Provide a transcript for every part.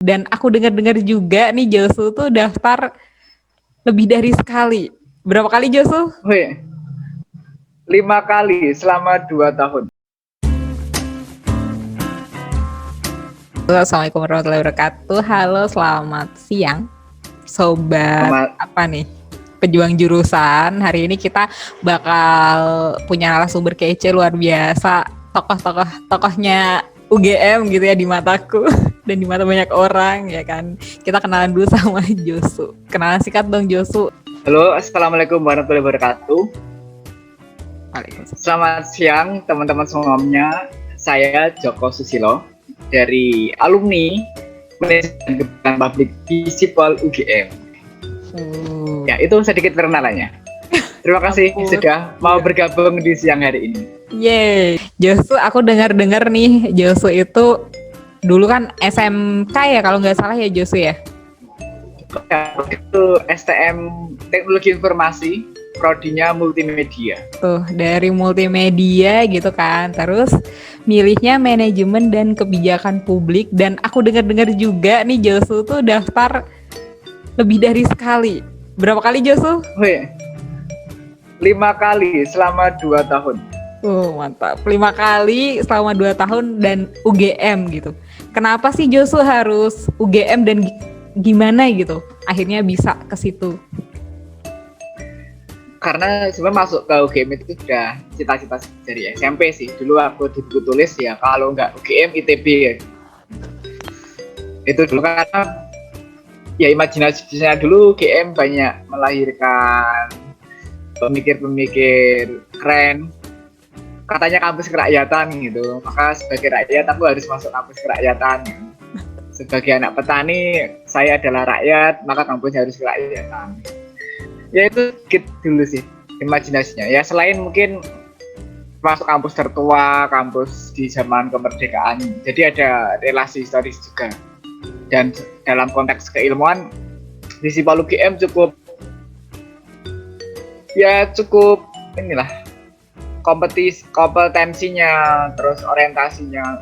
Dan aku dengar-dengar juga nih Josu tuh daftar lebih dari sekali. Berapa kali Josu? Wih, 5 kali selama 2 tahun. Assalamualaikum warahmatullahi wabarakatuh. Halo, selamat siang. Sobat Sama apa nih? Pejuang jurusan. Hari ini kita bakal punya narasumber kece luar biasa. Tokohnya UGM gitu ya di mataku dan di mata banyak orang ya kan. Kita kenalan dulu sama Josu. Kenalan singkat dong Josu. Halo, assalamualaikum warahmatullahi wabarakatuh. Waalaikumsalam. Selamat siang teman-teman semuanya. Saya Joko Susilo dari alumni Manajemen Kebijakan Publik Visipol UGM. Ya, itu sedikit perkenalannya. Terima kasih sudah mau bergabung di siang hari ini. Yeay, Josu, aku dengar-dengar nih, Josu itu dulu kan SMK ya kalau nggak salah ya Josu ya? Itu STM Teknologi Informasi, prodinya multimedia. Tuh, dari multimedia gitu kan, terus milihnya manajemen dan kebijakan publik, dan aku dengar-dengar juga nih Josu tuh daftar lebih dari sekali. Berapa kali Josu? Wih, 5 kali selama 2 tahun. Mantap. 5 kali selama 2 tahun dan UGM gitu. Kenapa sih Josu harus UGM dan gimana gitu? Akhirnya bisa ke situ. Karena sebenarnya masuk ke UGM itu sudah cita-cita dari SMP sih. Dulu aku di buku tulis ya kalau nggak UGM ITB ya. Itu dulu karena ya imajinasinya dulu UGM banyak melahirkan pemikir-pemikir keren. Katanya kampus kerakyatan gitu. Maka sebagai rakyat aku harus masuk kampus kerakyatan. Sebagai anak petani, saya adalah rakyat, maka kampusnya harus kerakyatan. Ya itu gitu dulu sih imajinasinya. Ya selain mungkin masuk kampus tertua, kampus di zaman kemerdekaan, jadi ada relasi historis juga. Dan dalam konteks keilmuan, Visipol UGM cukup inilah kompetensinya, terus orientasinya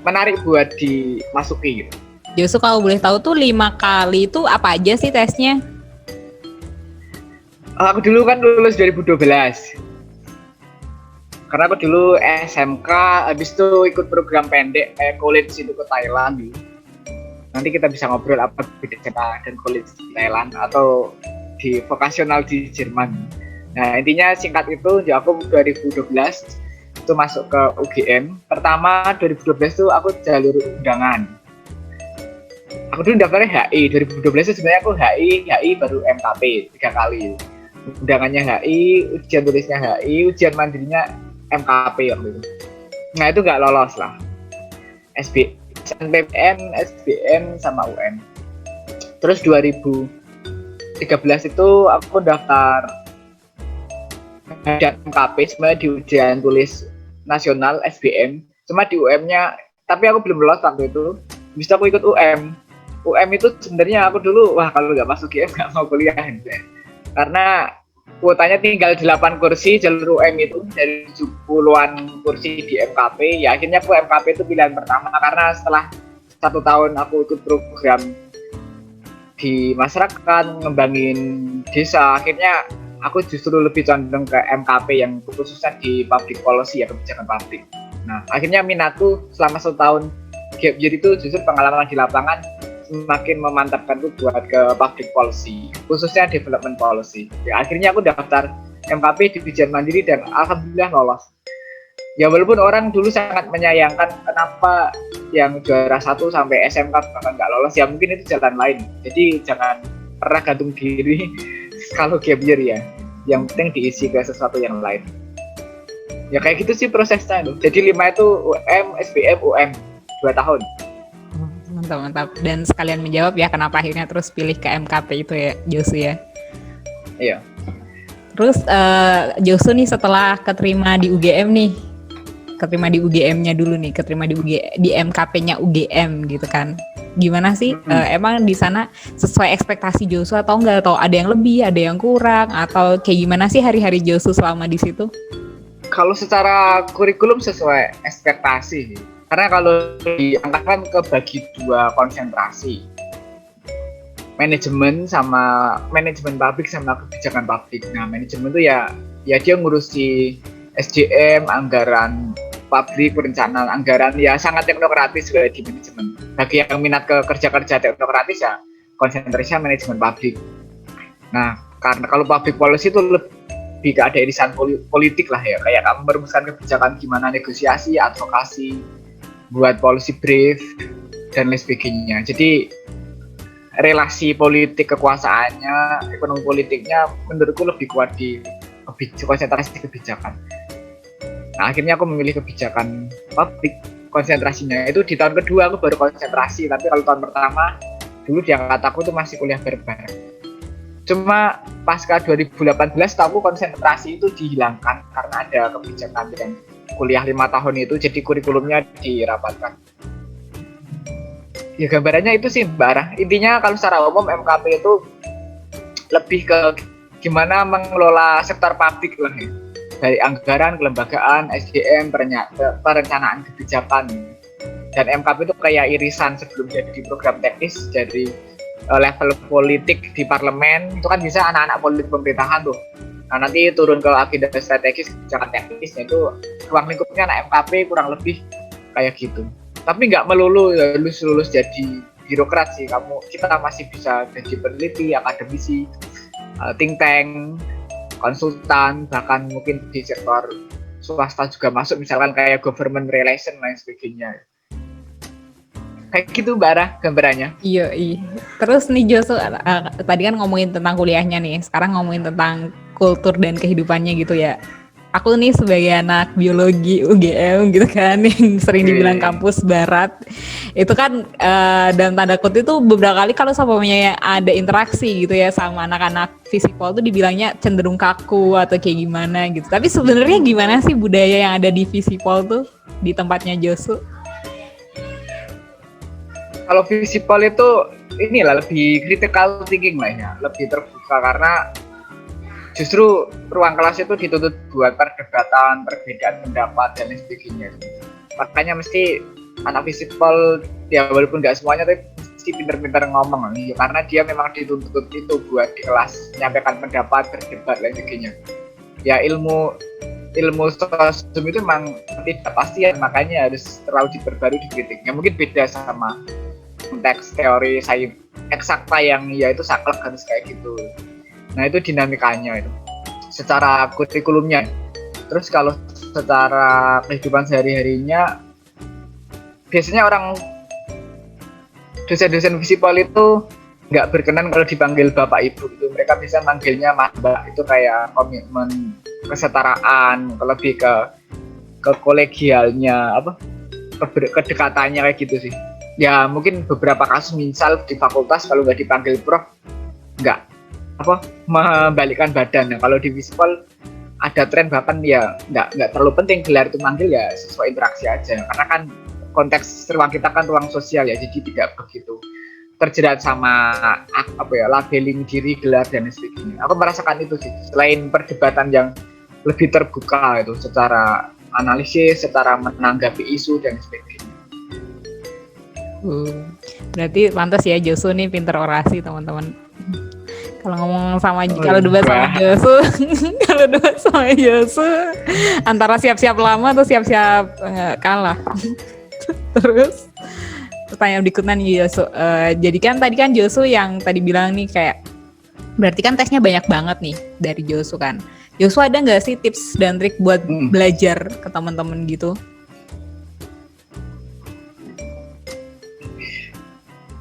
menarik buat dimasuki gitu. Josu kalau boleh tahu tuh 5 kali itu apa aja sih tesnya? Aku dulu kan lulus 2012. Karena aku dulu SMK, habis itu ikut program pendek college itu ke Thailand gitu. Nanti kita bisa ngobrol apa beda SMK dan college di Thailand atau di vokasional di Jerman. Nah intinya singkat itu, ya aku 2012 itu masuk ke UGM. Pertama 2012 itu aku jalur undangan. Aku dulu daftarnya HI, 2012 itu sebenarnya aku HI baru MKP 3 kali. Undangannya HI, ujian tulisnya HI, ujian mandirinya MKP waktu itu. Nah itu nggak lolos lah. SNMPTN, SBM sama UN. Terus 2013 itu aku daftar MKP sebenarnya di ujian tulis nasional SBM, cuma di UM-nya, tapi aku belum lolos waktu itu. Bisa aku ikut UM. UM itu sebenarnya aku dulu, wah kalau nggak masuk UM nggak mau kuliah. Karena kuotanya tinggal 8 kursi jalur UM itu dari 70-an kursi di MKP. Ya akhirnya aku MKP itu pilihan pertama karena setelah 1 tahun aku ikut program di masyarakat, ngembangin desa, akhirnya aku justru lebih condong ke MKP yang khususnya di public policy ya, kebijakan publik. Nah akhirnya minatku selama 1 tahun gap year itu justru pengalaman di lapangan semakin memantapkanku buat ke public policy, khususnya development policy. Ya, akhirnya aku daftar MKP di ujian mandiri dan alhamdulillah lolos. Ya walaupun orang dulu sangat menyayangkan kenapa yang juara 1 sampai SMK bahkan nggak lolos, ya mungkin itu jalan lain. Jadi jangan pernah gantung diri kalau gap year ya. Yang penting diisi ke sesuatu yang lain. Ya kayak gitu sih prosesnya loh. Jadi 5 itu UM, SBM, UM 2 tahun. Mantap. Dan sekalian menjawab ya kenapa akhirnya terus pilih ke MKP itu ya Josu ya. Iya. Terus Josu nih setelah keterima di UGM nih, keterima di UGM-nya dulu nih, keterima di MKP-nya UGM gitu kan. Gimana sih? Emang di sana sesuai ekspektasi Josu atau enggak? Atau ada yang lebih, ada yang kurang? Atau kayak gimana sih hari-hari Josu selama di situ? Kalau secara kurikulum sesuai ekspektasi. Karena kalau diangkatkan kebagi dua konsentrasi, manajemen publik sama kebijakan publik. Nah, manajemen itu ya dia ngurusi SDM, anggaran publik, perencanaan anggaran, ya sangat teknokratis juga di manajemen. Bagi yang minat ke kerja-kerja teknokratis ya konsentrasinya manajemen publik. Nah, karena kalau public policy itu lebih ke ada irisan politik lah ya, kayak kamu merumuskan kebijakan gimana negosiasi, advokasi, buat policy brief dan lain sebagainya. Jadi relasi politik kekuasaannya, ekonomi politiknya menurutku lebih kuat di konsentrasi kebijakan. Nah, akhirnya aku memilih kebijakan publik. Konsentrasinya itu di tahun kedua aku baru konsentrasi, tapi kalau tahun pertama dulu di angkatan aku tuh masih kuliah bareng. Cuma pasca 2018 aku konsentrasi itu dihilangkan karena ada kebijakan dan kuliah 5 tahun itu, jadi kurikulumnya dirapatkan. Ya gambarannya itu sih Mbak Ara. Intinya kalau secara umum MKP itu lebih ke gimana mengelola sektor publik lah ya. Dari anggaran, kelembagaan, SDM, perencanaan kebijakan. Dan MKP itu kayak irisan sebelum jadi program teknis dari level politik di parlemen, itu kan bisa anak-anak politik pemerintahan tuh. Nah, nanti turun ke agenda strategis kebijakan teknisnya, itu ruang lingkupnya anak MKP kurang lebih kayak gitu. Tapi nggak melulu lulus jadi birokrat sih. Kita masih bisa jadi peneliti, akademisi, think tank, konsultan, bahkan mungkin di sektor swasta juga masuk, misalkan kayak government relation lain sebagainya. Kayak gitu Mbak Ara gambarannya. Iya. Terus nih Joso, tadi kan ngomongin tentang kuliahnya nih, sekarang ngomongin tentang kultur dan kehidupannya gitu ya. Aku nih sebagai anak biologi UGM gitu kan, yang sering dibilang kampus barat, itu kan dalam tanda kutip itu beberapa kali kalau samanya ada interaksi gitu ya sama anak-anak Visipol tuh dibilangnya cenderung kaku atau kayak gimana gitu. Tapi sebenarnya gimana sih budaya yang ada di Visipol tuh di tempatnya Josu? Kalau Visipol itu inilah lebih critical thinking lah ya, lebih terbuka karena justru ruang kelas itu dituntut buat perdebatan, perbedaan pendapat dan lain sebagainya. Makanya mesti anak Visipol ya walaupun nggak semuanya tapi mesti pinter-pinter ngomong ya, karena dia memang dituntut itu buat di kelas menyampaikan pendapat, berdebat dan sebagainya. Ya ilmu sosium itu memang tidak pasti ya, makanya harus terlalu diperbarui dikritik. Ya mungkin beda sama konteks teori sains eksakta yang ya itu saklek harus kayak gitu. Nah itu dinamikanya itu secara kurikulumnya. Terus kalau secara kehidupan sehari-harinya biasanya orang dosen-dosen Visipol itu nggak berkenan kalau dipanggil bapak ibu gitu. Mereka bisa manggilnya mbak, itu kayak komitmen kesetaraan, lebih ke kolegialnya, kedekatannya kayak gitu sih. Ya mungkin beberapa kasus misal di fakultas kalau nggak dipanggil prof nggak membalikkan badan. Nah, kalau di Visipol ada tren bahkan ya nggak terlalu penting gelar itu manggil, ya sesuai interaksi aja, karena kan konteks ruang kita kan ruang sosial ya, jadi tidak begitu terjerat sama labeling diri, gelar dan sebagainya. Aku merasakan itu sih, selain perdebatan yang lebih terbuka itu secara analisis, secara menanggapi isu dan sebagainya. Berarti pantas ya Josu nih pinter orasi teman-teman. Kalau ngomong sama kalau debat sama Josu, kalau debat sama Josu antara siap-siap lama atau siap-siap kalah. Terus pertanyaan berikutnya nih Josu. Jadi kan tadi kan Josu yang tadi bilang nih kayak berarti kan tesnya banyak banget nih dari Josu kan. Josu ada nggak sih tips dan trik buat belajar ke teman-teman gitu?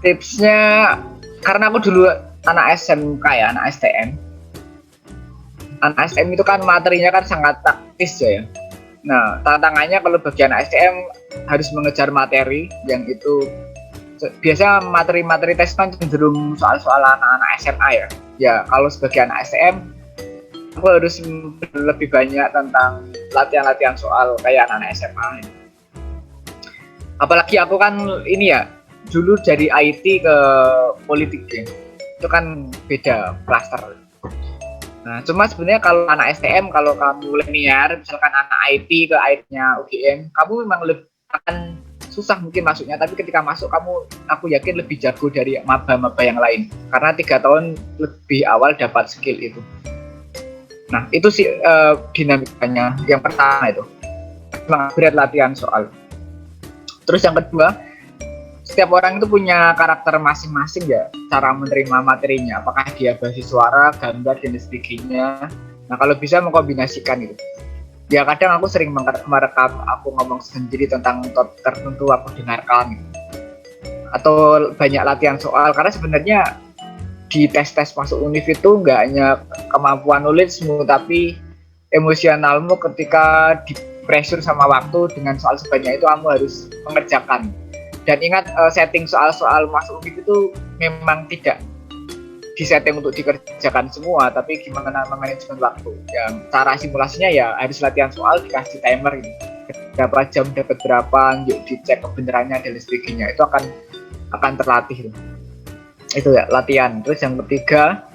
Tipsnya, karena aku dulu anak SMK ya, anak STM. Anak STM itu kan materinya kan sangat taktis ya. Nah, tantangannya kalau bagi anak STM harus mengejar materi yang itu biasanya materi-materi tes kan cenderung soal-soal anak-anak SMA ya. Ya, kalau sebagai anak STM aku harus lebih banyak tentang latihan-latihan soal kayak anak-anak SMA. Apalagi aku kan ini ya, dulu dari IT ke politik ya, itu kan beda klaster. Nah cuma sebenarnya kalau anak STM, kalau kamu linear misalkan anak IT ke IT-nya UGM, kamu memang akan susah mungkin masuknya, tapi ketika masuk aku yakin lebih jago dari maba-maba yang lain karena 3 tahun lebih awal dapat skill itu. Nah itu sih dinamikanya yang pertama itu memang berat latihan soal. Terus yang kedua, setiap orang itu punya karakter masing-masing ya, cara menerima materinya, apakah dia basis suara, gambar, dan sebagainya. Nah kalau bisa mengkombinasikan itu. Ya kadang aku sering merekam, aku ngomong sendiri tentang topik tertentu aku dengarkan gitu. Atau banyak latihan soal, karena sebenarnya di tes-tes masuk univ itu nggak hanya kemampuan nulismu, tapi emosionalmu ketika di pressure sama waktu dengan soal sebanyak itu kamu harus mengerjakan. Dan ingat setting soal-soal masuk univ itu memang tidak disetting untuk dikerjakan semua, tapi gimana manajemen waktu. Yang cara simulasinya ya harus latihan soal, dikasih timer gitu. Berapa jam dapat berapa, yuk dicek kebenarannya dan sebagainya. Itu akan terlatih. Itu ya latihan. Terus yang ketiga,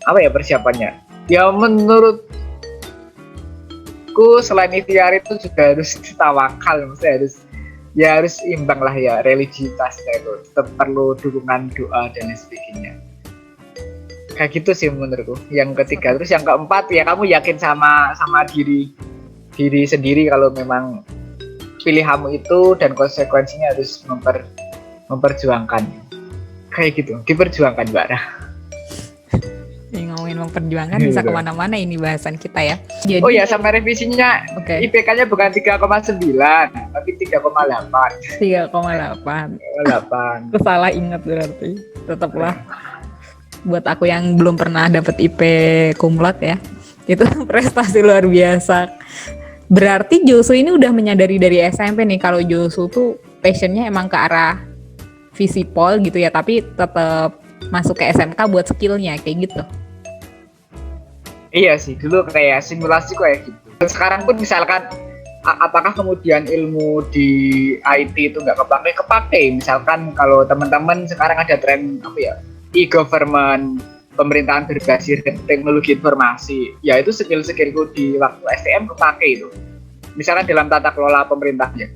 apa ya persiapannya? Ya menurutku selain ikhtiar itu juga harus tawakal, maksudnya harus imbang lah ya, religiusitasnya itu tetap perlu dukungan doa dan sebagainya. Kayak gitu sih menurutku. Yang ketiga, terus yang keempat ya kamu yakin sama diri sendiri kalau memang pilihanmu itu dan konsekuensinya harus memperjuangkan. Kayak gitu, diperjuangkan Mbak Ra. Ngomongin memperjuangkan bisa kemana-mana ini bahasan kita ya. Jadi, oh ya sama revisinya, IPK-nya bukan 3,9 tapi 3,8. 3,8. Salah ingat berarti. Tetaplah. Buat aku yang belum pernah dapat IP cum laude ya, itu prestasi luar biasa. Berarti Josu ini udah menyadari dari SMP nih kalau Josu tuh passionnya emang ke arah visipol gitu ya, tapi tetap masuk ke SMK buat skillnya kayak gitu. Iya sih, dulu kayak simulasi kayak gitu. Sekarang pun misalkan apakah kemudian ilmu di IT itu nggak kepake? Misalkan kalau teman-teman sekarang ada tren apa ya, e-government, pemerintahan berbasis teknologi informasi, ya itu skill-skillku di waktu STM kepake itu. Misalkan dalam tata kelola pemerintahnya.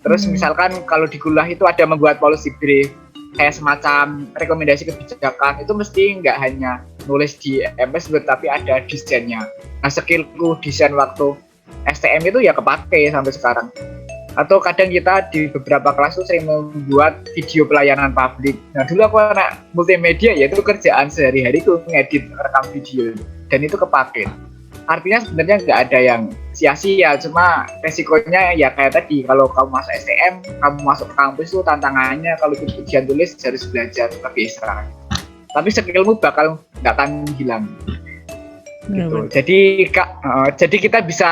Terus misalkan kalau di kuliah itu ada membuat policy brief, kayak semacam rekomendasi kebijakan, itu mesti nggak hanya nulis di MS tapi ada desainnya. Nah skillku desain waktu STM itu ya kepake sampai sekarang. Atau kadang kita di beberapa kelas tuh sering membuat video pelayanan publik. Nah dulu aku anak multimedia, yaitu kerjaan sehari-hariku ngedit rekam video dan itu kepake. Artinya sebenarnya nggak ada yang sia-sia, cuma resikonya ya kayak tadi, kalau kamu masuk STM, kamu masuk ke kampus tuh tantangannya kalau ikut ujian tulis harus belajar lebih ekstra. Tapi skillmu bakal nggak akan hilang. Gitu. Jadi kita bisa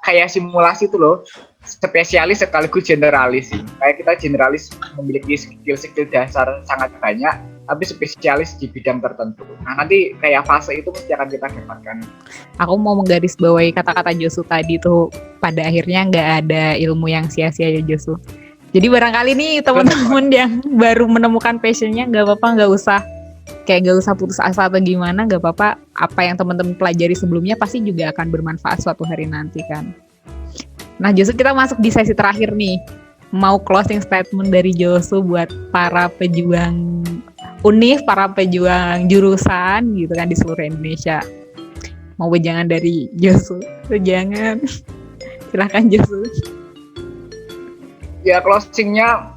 kayak simulasi itu loh, spesialis sekaligus generalis sih. Kayak kita generalis memiliki skill dasar sangat banyak, tapi spesialis di bidang tertentu. Nah nanti kayak fase itu mesti akan kita dapatkan. Aku mau menggarisbawahi kata-kata Josu tadi tuh, pada akhirnya nggak ada ilmu yang sia-sia ya Josu. Jadi barangkali nih teman-teman yang baru menemukan passionnya, nggak apa-apa, nggak usah putus asa atau gimana, nggak apa-apa. Apa yang teman-teman pelajari sebelumnya pasti juga akan bermanfaat suatu hari nanti kan. Nah Josu, kita masuk di sesi terakhir nih. Mau closing statement dari Josu buat para pejuang univ, para pejuang jurusan gitu kan di seluruh Indonesia. Mau wejangan dari Josu? Wejangan. Silahkan Josu. Ya closingnya,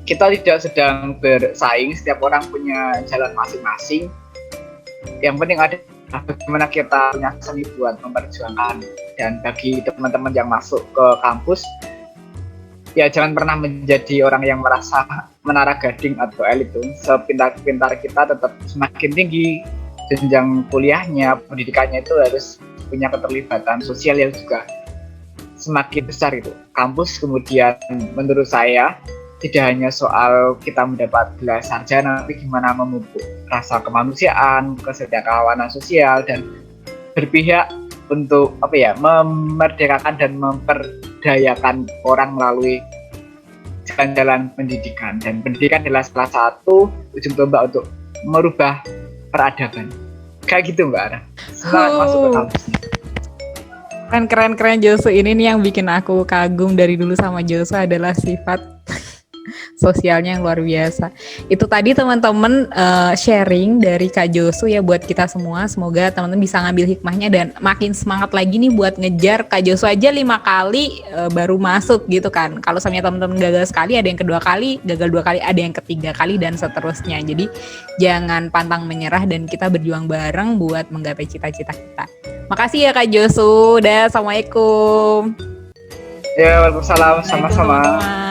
kita tidak sedang bersaing, setiap orang punya jalan masing-masing. Yang penting ada bagaimana kita punya seni buat memperjuangkan. Dan bagi teman-teman yang masuk ke kampus, ya jangan pernah menjadi orang yang merasa menara gading atau elit tuh. Sepintar-pintar kita tetap semakin tinggi jenjang kuliahnya, pendidikannya itu harus punya keterlibatan sosial yang juga semakin besar itu. Kampus kemudian menurut saya tidak hanya soal kita mendapat gelar sarjana, tapi gimana memupuk rasa kemanusiaan, kesejahteraan sosial, dan berpihak untuk memerdekakan dan memperdayakan orang melalui jalan-jalan pendidikan. Dan pendidikan adalah salah satu ujung tombak untuk merubah peradaban. Kayak gitu Mbak Ara. Selamat masuk ke kampus. Keren Josu, ini nih yang bikin aku kagum dari dulu sama Josu adalah sifat sosialnya yang luar biasa. Itu tadi teman-teman sharing dari Kak Josu ya buat kita semua. Semoga teman-teman bisa ngambil hikmahnya dan makin semangat lagi nih buat ngejar. Kak Josu aja 5 kali baru masuk gitu kan. Kalau misalnya teman-teman gagal sekali, ada yang kedua kali, gagal 2 kali, ada yang ketiga kali dan seterusnya. Jadi jangan pantang menyerah dan kita berjuang bareng buat menggapai cita-cita kita. Makasih ya Kak Josu. Assalamualaikum. Ya, waalaikumsalam, sama-sama. Waalaikumsalam.